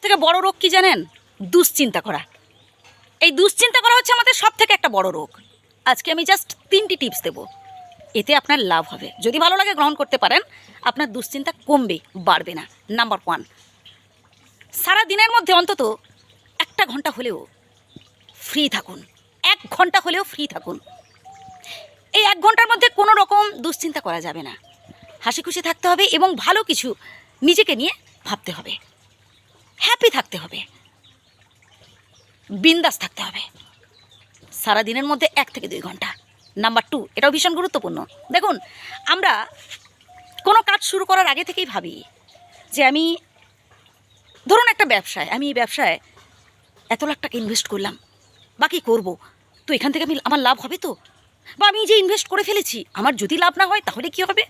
থেকে বড় রোগ কি জানেন? দুশ্চিন্তা করা। এই দুশ্চিন্তা করা হচ্ছে আমাদের সব থেকে একটা বড় রোগ। আজকে আমি জাস্ট 3টি টিপস দেব, এতে আপনার লাভ হবে। যদি ভালো লাগে গ্রহণ করতে পারেন, আপনার দুশ্চিন্তা কমবে, বাড়বে না। নাম্বার 1, সারা দিনের মধ্যে অন্তত 1 ঘন্টা হলেও ফ্রি থাকুন। 1 ঘন্টা হলেও ফ্রি থাকুন। এই 1 ঘন্টার মধ্যে কোনো রকম দুশ্চিন্তা করা যাবে না। হাসি খুশি থাকতে হবে এবং ভালো কিছু নিজেকে নিয়ে ভাবতে হবে, হ্যাপি থাকতে হবে, বিন্দাস থাকতে হবে। সারা দিনের মধ্যে 1 থেকে 2 ঘন্টা। নাম্বার 2, এটাও ভীষণ গুরুত্বপূর্ণ। দেখুন, আমরা কোনো কাজ শুরু করার আগে থেকেই ভাবি যে আমি ধরুন একটা ব্যবসায়, আমি এই ব্যবসায় এত লাখ টাকা ইনভেস্ট করলাম বা কি করবো, তো এখান থেকে আমার লাভ হবে তো, বা আমি যে ইনভেস্ট করে ফেলেছি আমার যদি লাভ না হয় তাহলে কি হবে,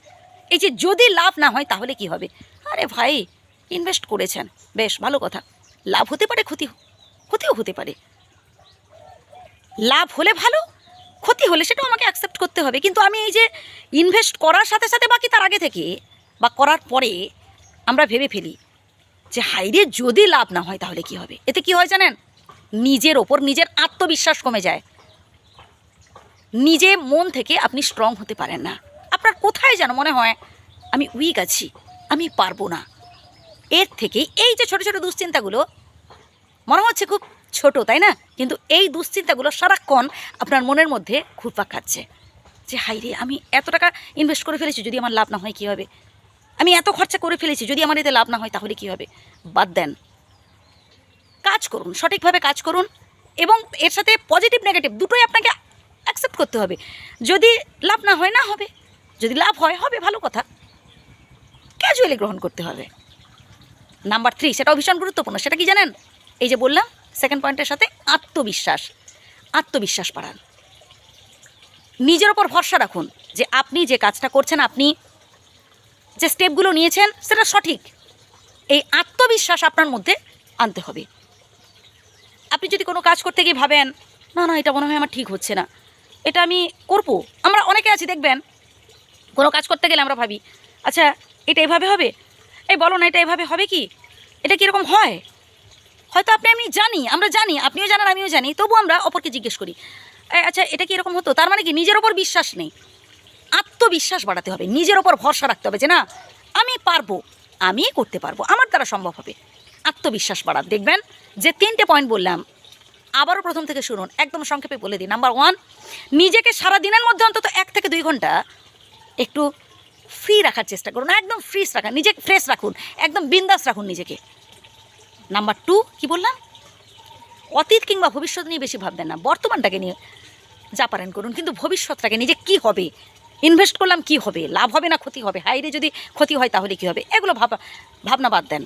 এই যে যদি লাভ না হয় তাহলে কি হবে। আরে ভাই, ইনভেস্ট করেছেন, বেশ ভালো কথা, লাভ হতে পারে, ক্ষতিও হতে পারে। লাভ হলে ভালো, ক্ষতি হলে সেটাও আমাকে অ্যাকসেপ্ট করতে হবে। কিন্তু আমি এই যে ইনভেস্ট করার সাথে সাথে বাকি তার আগে থেকে বা করার পরে আমরা ভেবে ফেলি যে হাইরে যদি লাভ না হয় তাহলে কি হবে। এতে কি হয় জানেন? নিজের ওপর নিজের আত্মবিশ্বাস কমে যায়। নিজে মন থেকে আপনি স্ট্রং হতে পারেন না। আপনার কোথায় যেন মনে হয় আমি উইক আছি, আমি পারবো না। এর থেকেই এই যে ছোট ছোট দুশ্চিন্তাগুলো মনে হচ্ছে খুব ছোট, তাই না? কিন্তু এই দুশ্চিন্তাগুলো সারাক্ষণ আপনার মনের মধ্যে ঘুরপাক খাচ্ছে যে হাইরে আমি এত টাকা ইনভেস্ট করে ফেলেছি, যদি আমার লাভ না হয় কী হবে। আমি এত খরচা করে ফেলেছি, যদি আমার এতে লাভ না হয় তাহলে কী হবে। বাদ দেন, কাজ করুন, সঠিকভাবে কাজ করুন এবং এর সাথে পজিটিভ নেগেটিভ দুটোই আপনাকে অ্যাকসেপ্ট করতে হবে। যদি লাভ না হয়, না হবে, যদি লাভ হয়, হবে, ভালো কথা, ক্যাজুয়ালি গ্রহণ করতে হবে। নাম্বার 3, সেটাও ভীষণ গুরুত্বপূর্ণ। সেটা কি জানেন? এই যে বললাম সেকেন্ড পয়েন্টের সাথে আত্মবিশ্বাস বাড়ান। নিজের ওপর ভরসা রাখুন যে আপনি যে কাজটা করছেন, আপনি যে স্টেপগুলো নিয়েছেন সেটা সঠিক। এই আত্মবিশ্বাস আপনার মধ্যে আনতে হবে। আপনি যদি কোনো কাজ করতে গিয়ে ভাবেন না না এটা মনে হয় আমার ঠিক হচ্ছে না, এটা আমি করবো, আমরা অনেকে আছি দেখবেন কোনো কাজ করতে গেলে আমরা ভাবি আচ্ছা এটা এভাবে হবে, এই বলো না এটা এভাবে হবে কি, এটা কীরকম হয়। হয়তো আমি জানি, আমরা জানি, আপনিও জানেন আমিও জানি, তবু আমরা অপরকে জিজ্ঞেস করি আচ্ছা এটা কি এরকম হতো। তার মানে কি নিজের ওপর বিশ্বাস নেই। আত্মবিশ্বাস বাড়াতে হবে, নিজের ওপর ভরসা রাখতে হবে যে না আমি পারবো, আমি করতে পারবো, আমার দ্বারা সম্ভব হবে। আত্মবিশ্বাস বাড়ান। দেখবেন যে 3টে পয়েন্ট বললাম, আবারও প্রথম থেকে শুনুন, একদম সংক্ষেপে বলে দিই। নাম্বার 1, নিজেকে সারা দিনের মধ্যে অন্তত 1 থেকে 2 ঘন্টা একটু ফ্রি রাখার চেষ্টা করুন, একদম ফ্রেশ রাখান, নিজেকে ফ্রেশ রাখুন, একদম বিন্দাস রাখুন নিজেকে। নাম্বার 2 কি বললাম? অতীত কিংবা ভবিষ্যৎ নিয়ে বেশি ভাববেন না, বর্তমানটাকে নিয়ে যা পারেন করুন, কিন্তু ভবিষ্যৎটাকে নিজে কি হবে, ইনভেস্ট করলাম কি হবে, লাভ হবে না ক্ষতি হবে, হাইরে যদি ক্ষতি হয় তাহলে কি হবে, এগুলো ভাবনা বাদ দেন,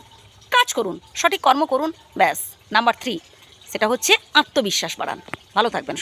কাজ করুন, সঠিক কর্ম করুন, ব্যাস। নাম্বার 3 সেটা হচ্ছে আত্মবিশ্বাস বাড়ান। ভালো থাকবেন।